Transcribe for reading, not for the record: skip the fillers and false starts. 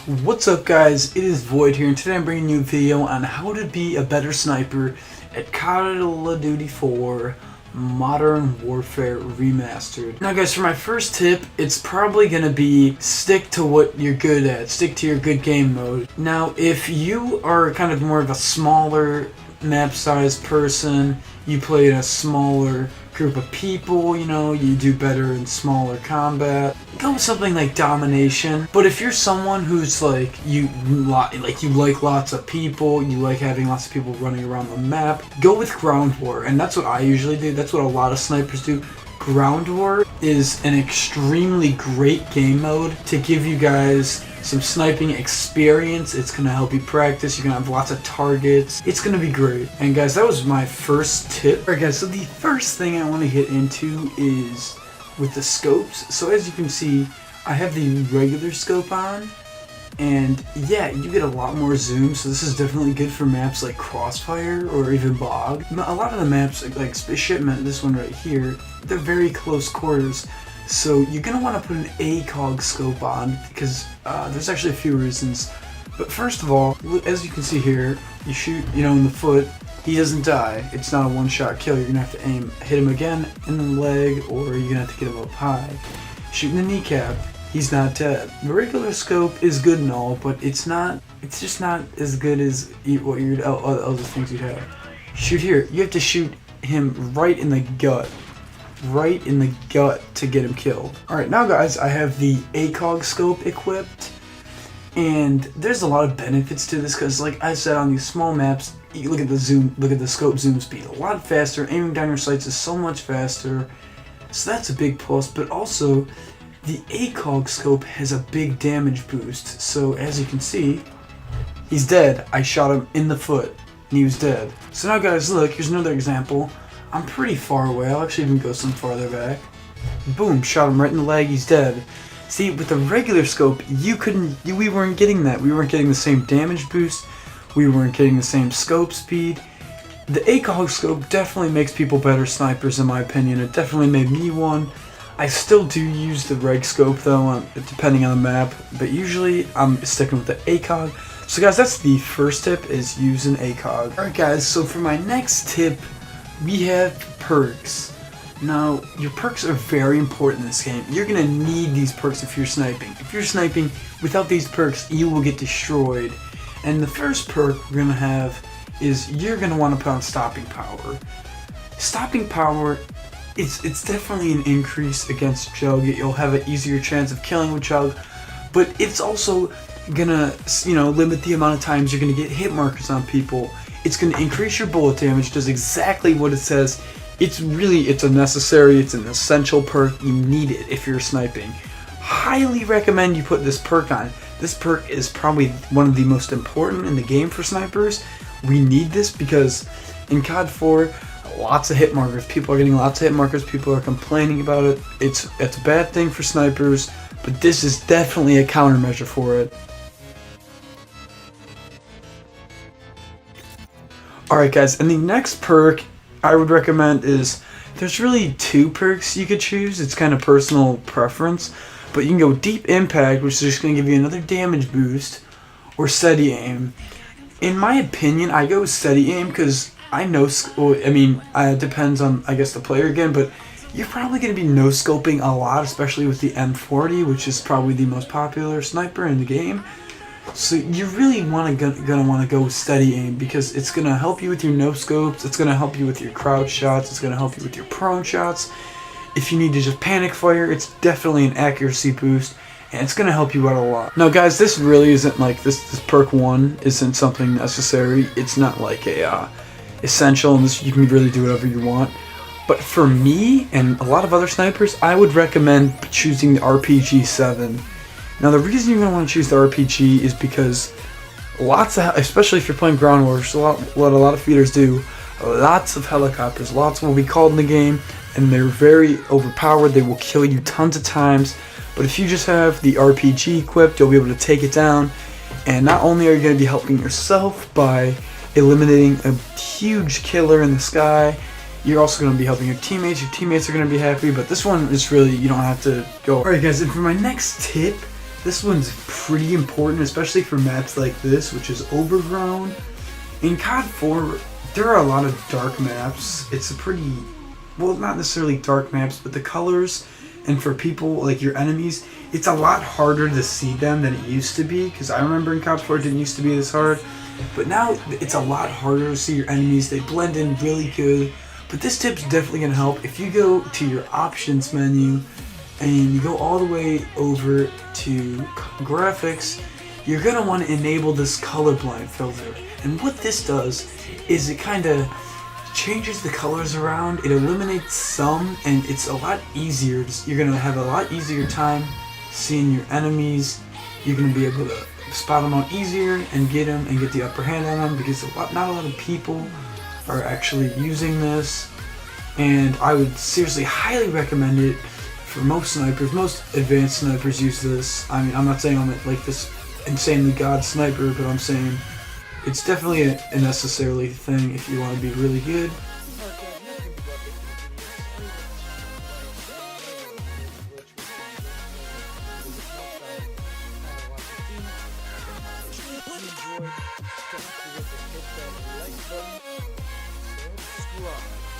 What's up guys, it is Void here and today I'm bringing you a video on how to be a better sniper at Call of Duty 4 Modern Warfare Remastered. Now guys, for my first tip, it's probably going to be stick to what you're good at, stick to your good game mode. Now if you are kind of more of a smaller map size person, you play in a smaller group of people, you know, you do better in smaller combat, go with something like domination. But if you're someone who's like you like lots of people, you like having lots of people running around the map, go with ground war. And that's what I usually do, that's what a lot of snipers do. Ground war is an extremely great game mode to give you guys some sniping experience. It's going to help you practice. You're going to have lots of targets. It's going to be great. And guys, that was my first tip. Alright guys, so the first thing I want to get into is with the scopes. So as you can see, I have the regular scope on. And yeah, you get a lot more zoom, so this is definitely good for maps like Crossfire or even Bog. A lot of the maps, like Shipment, this one right here, they're very close quarters. So you're going to want to put an ACOG scope on because there's actually a few reasons. But first of all, as you can see here, you shoot, in the foot, he doesn't die. It's not a one-shot kill. You're going to have to hit him again in the leg, or you're going to have to get him up high. Shooting the kneecap, he's not dead. The regular scope is good and all, but it's just not as good as what other things you'd have. Shoot here, you have to shoot him right in the gut. Right in the gut to get him killed. Alright, now guys, I have the ACOG scope equipped, and there's a lot of benefits to this because, like I said, on these small maps, you look at the scope zoom speed, a lot faster. Aiming down your sights is so much faster, so that's a big plus. But also, the ACOG scope has a big damage boost. So as you can see, he's dead. I shot him in the foot, and he was dead. So now guys, look, here's another example. I'm pretty far away. I'll actually even go some farther back. Boom, shot him right in the leg, he's dead. See, with the regular scope, we weren't getting that. We weren't getting the same damage boost. We weren't getting the same scope speed. The ACOG scope definitely makes people better snipers in my opinion. It definitely made me one. I still do use the reg scope though, depending on the map, but usually I'm sticking with the ACOG. So guys, that's the first tip, is use an ACOG. Alright guys, so for my next tip, we have perks. Now, your perks are very important in this game. You're going to need these perks if you're sniping. If you're sniping without these perks, you will get destroyed. And the first perk we're going to have is you're going to want to put on Stopping Power. Stopping Power, it's definitely an increase against Chug. You'll have an easier chance of killing with Chug, but it's also going to, limit the amount of times you're going to get hit markers on people. It's going to increase your bullet damage, does exactly what it says. It's an essential perk. You need it if you're sniping. Highly recommend you put this perk on. This perk is probably one of the most important in the game for snipers. We need this because in COD 4, lots of hit markers. People are getting lots of hit markers. People are complaining about it. It's a bad thing for snipers, but this is definitely a countermeasure for it. Alright guys, and the next perk I would recommend is, there's really two perks you could choose. It's kind of personal preference, but you can go Deep Impact, which is just going to give you another damage boost, or Steady Aim. In my opinion, I go with Steady Aim because I know, it depends on, I guess, the player again, but you're probably going to be no-scoping a lot, especially with the M40, which is probably the most popular sniper in the game. So you really gonna want to go with Steady Aim because it's gonna help you with your no scopes. It's gonna help you with your crouch shots. It's gonna help you with your prone shots. If you need to just panic fire, it's definitely an accuracy boost, and it's gonna help you out a lot. Now, guys, this really isn't like this perk 1 isn't something necessary. It's not like a essential, and you can really do whatever you want. But for me and a lot of other snipers, I would recommend choosing the RPG 7. Now the reason you're going to want to choose the RPG is because especially if you're playing ground war, which is what a lot of feeders do, lots of helicopters, lots will be called in the game, and they're very overpowered. They will kill you tons of times, but if you just have the RPG equipped, you'll be able to take it down, and not only are you going to be helping yourself by eliminating a huge killer in the sky, you're also going to be helping your teammates. Your teammates are going to be happy, but this one is really, you don't have to go. Alright guys, and for my next tip, This one's pretty important, especially for maps like this, which is overgrown. In COD 4, there are a lot of dark maps. It's a pretty, well, not necessarily dark maps, but the colors, and for people like your enemies, it's a lot harder to see them than it used to be, because I remember in COD 4 it didn't used to be this hard, but now it's a lot harder to see your enemies. They blend in really good. But this tip's definitely going to help. If you go to your options menu and you go all the way over to graphics, you're going to want to enable this colorblind filter. And what this does is it kind of changes the colors around, it eliminates some, and it's a lot easier. You're going to have a lot easier time seeing your enemies. You're going to be able to spot them out easier and get the upper hand on them, because not a lot of people are actually using this. And I would seriously highly recommend it for most snipers. Most advanced snipers use this. I mean, I'm not saying I'm like this insanely god sniper, but I'm saying it's definitely a necessary thing if you want to be really good. Subscribe.